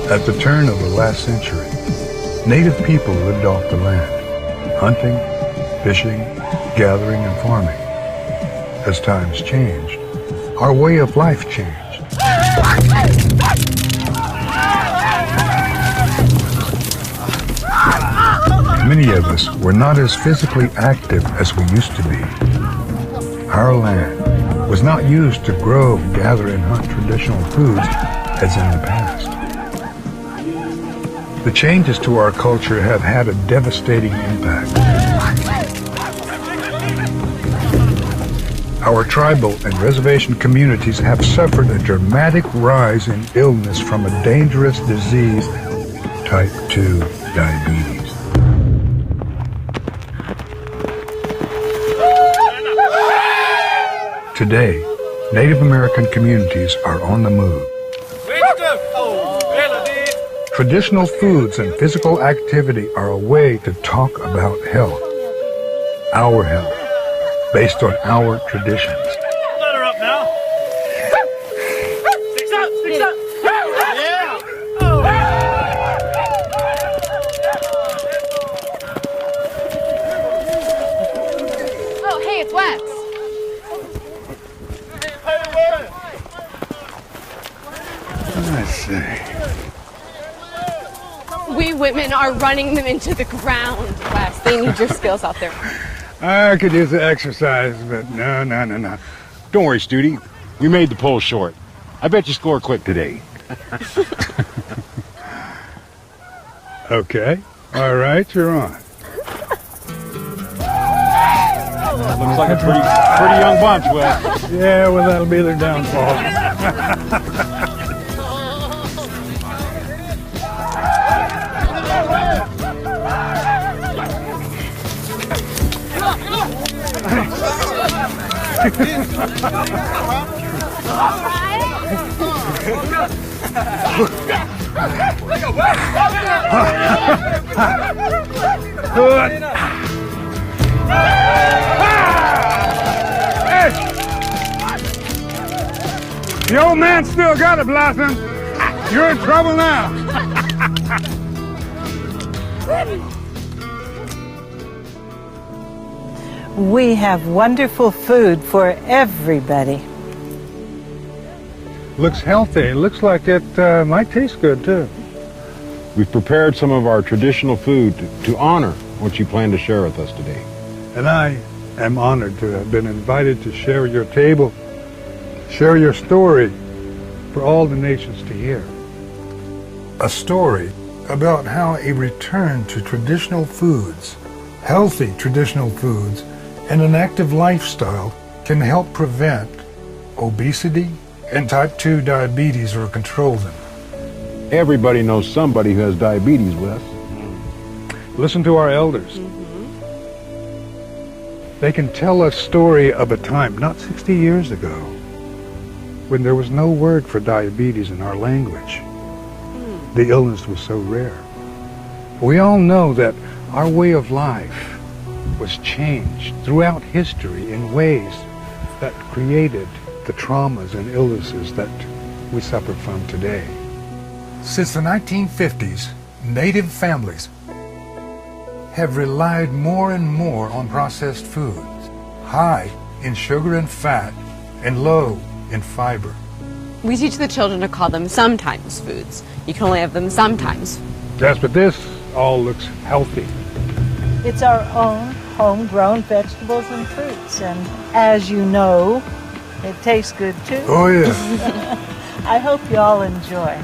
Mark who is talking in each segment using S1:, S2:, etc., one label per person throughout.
S1: At the turn of the last century, native people lived off the land, hunting, fishing, gathering, and farming. As times changed, our way of life changed. Many of us were not as physically active as we used to be. Our land was not used to grow, gather, and hunt traditional foods as in the past. The changes to our culture have had a devastating impact. Our tribal and reservation communities have suffered a dramatic rise in illness from a dangerous disease, type 2 diabetes. Today, Native American communities are on the move. Traditional foods and physical activity are a way to talk about health, our health, based on our traditions.
S2: Let her up now. Sticks up, sticks up. Yeah.
S3: Oh, hey, it's Wes.
S1: Let's see.
S3: We women are running them into the ground, Wes. They need your skills out there.
S1: I could use the exercise, but no.
S4: Don't worry, Studi. We made the poll short. I bet you score quick today.
S1: Okay. All right, you're on.
S4: Looks like a pretty young bunch, Wes.
S1: Yeah, well, that'll be their downfall. The old man still got it, Blossom. You're in trouble now.
S5: We have wonderful food for everybody.
S1: Looks healthy. Looks like it might taste good, too.
S4: We've prepared some of our traditional food to honor what you plan to share with us today.
S1: And I am honored to have been invited to share your table, share your story for all the nations to hear. A story about how a return to traditional foods, healthy traditional foods, and an active lifestyle can help prevent obesity and type 2 diabetes or control them.
S4: Everybody knows somebody who has diabetes, Wes.
S1: Listen to our elders. They can tell a story of a time, not 60 years ago, when there was no word for diabetes in our language. The illness was so rare. We all know that our way of life was changed throughout history in ways that created the traumas and illnesses that we suffer from today. Since the 1950s, Native families have relied more and more on processed foods, high in sugar and fat and low in fiber.
S3: We teach the children to call them sometimes foods. You can only have them sometimes.
S1: Yes, but this all looks healthy.
S5: It's our own homegrown vegetables and fruits, and as you know, it tastes good too.
S1: Oh, yeah.
S5: I hope you all enjoy.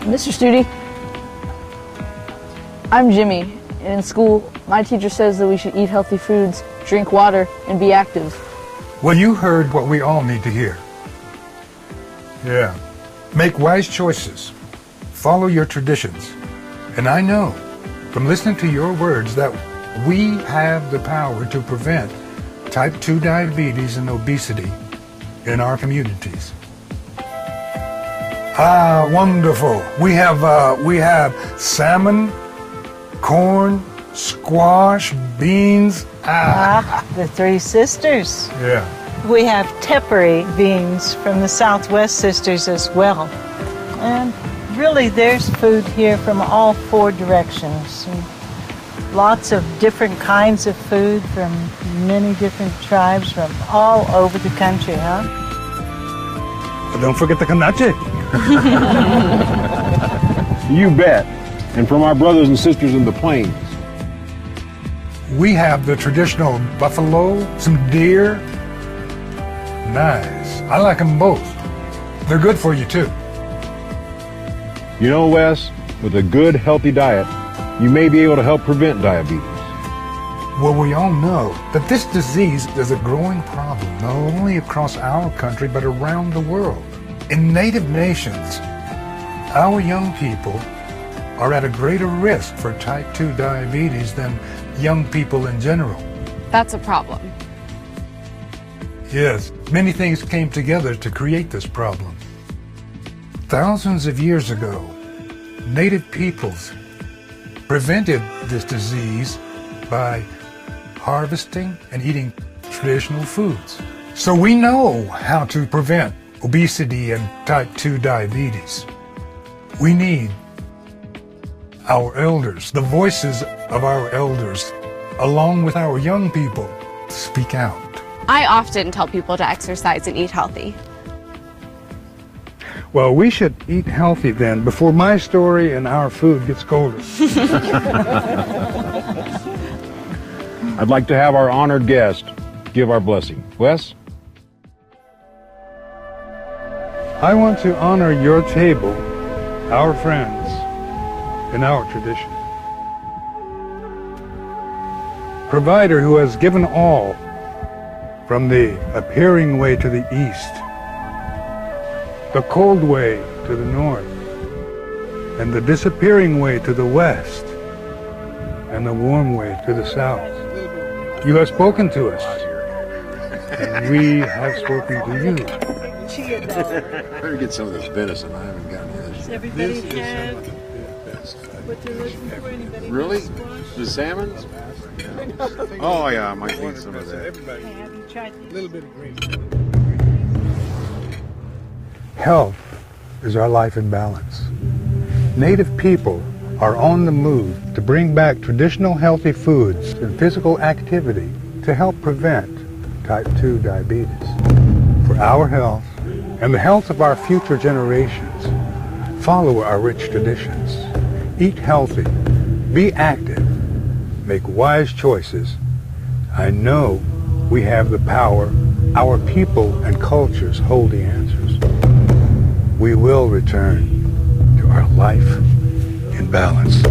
S6: Mr. Studi, I'm Jimmy, and in school, my teacher says that we should eat healthy foods, drink water, and be active.
S1: Well, you heard what we all need to hear. Yeah. Make wise choices. Follow your traditions. And I know from listening to your words that we have the power to prevent type 2 diabetes and obesity in our communities. Ah, wonderful. We have salmon, corn, squash, beans.
S5: The Three Sisters.
S1: Yeah.
S5: We have tepary beans from the Southwest Sisters as well. And really, there's food here from all 4 directions. And lots of different kinds of food from many different tribes from all over the country, huh?
S1: But don't forget the kanache.
S4: You bet. And from our brothers and sisters in the plains.
S1: We have the traditional buffalo, some deer. Nice. I like them both. They're good for you too.
S4: You know, Wes, with a good, healthy diet, you may be able to help prevent diabetes.
S1: Well, we all know that this disease is a growing problem, not only across our country, but around the world. In native nations, our young people are at a greater risk for type 2 diabetes than young people in general.
S3: That's a problem.
S1: Yes, many things came together to create this problem. Thousands of years ago, native peoples prevented this disease by harvesting and eating traditional foods. So we know how to prevent obesity and type 2 diabetes. We need our elders, the voices of our elders, along with our young people, to speak out.
S3: I often tell people to exercise and eat healthy.
S1: Well, we should eat healthy then, before my story and our food gets colder.
S4: I'd like to have our honored guest give our blessing. Wes?
S1: I want to honor your table, our friends, and our tradition. Provider who has given all, from the appearing way to the east, the cold way to the north, and the disappearing way to the west, and the warm way to the south. You have spoken to us, and we have spoken to you.
S4: Better get some of this venison. I haven't gotten any.
S5: Does everybody have what they're looking for? Anybody
S4: Really?
S5: want
S4: The salmon? Oh yeah, I might need some of that.
S5: squash? Have you tried these?
S1: Little bit of green. Health is our life in balance. Native people are on the move to bring back traditional healthy foods and physical activity to help prevent type 2 diabetes. For our health and the health of our future generations, follow our rich traditions. Eat healthy, be active, make wise choices. I know we have the power. Our people and cultures hold the answers. We will return to our life in balance.